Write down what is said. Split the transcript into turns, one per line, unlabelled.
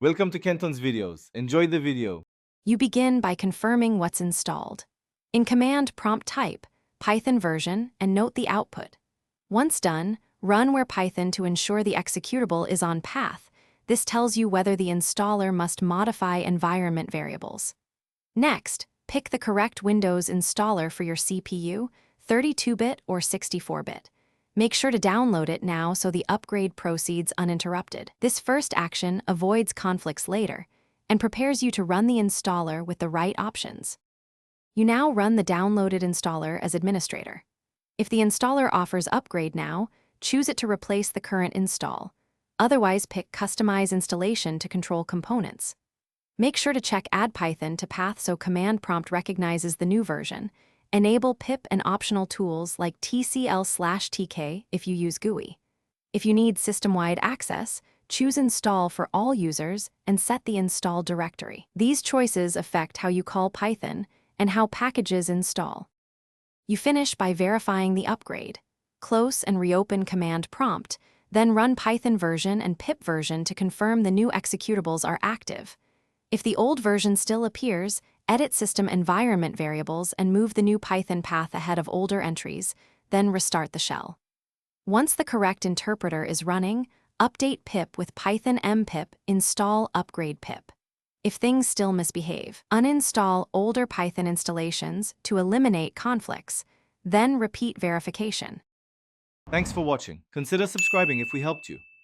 Welcome to Kenton's videos. Enjoy the video.
You begin by confirming what's installed. In command prompt type, Python version, and note the output. Once done, run where Python to ensure the executable is on path. This tells you whether the installer must modify environment variables. Next, pick the correct Windows installer for your CPU, 32-bit or 64-bit. Make sure to download it now so the upgrade proceeds uninterrupted. This first action avoids conflicts later and prepares you to run the installer with the right options. You now run the downloaded installer as administrator. If the installer offers upgrade now, choose it to replace the current install. Otherwise, pick Customize Installation to control components. Make sure to check Add Python to path so command prompt recognizes the new version. Enable pip and optional tools like TCL/TK if you use GUI. If you need system-wide access, choose Install for all users and set the install directory. These choices affect how you call Python and how packages install. You finish by verifying the upgrade. Close and reopen command prompt, then run Python version and pip version to confirm the new executables are active. If the old version still appears, edit system environment variables and move the new Python path ahead of older entries, then restart the shell. Once the correct interpreter is running, update pip with Python mpip install upgrade pip. If things still misbehave, uninstall older Python installations to eliminate conflicts, then repeat verification.
Thanks for watching. Consider subscribing if we helped you.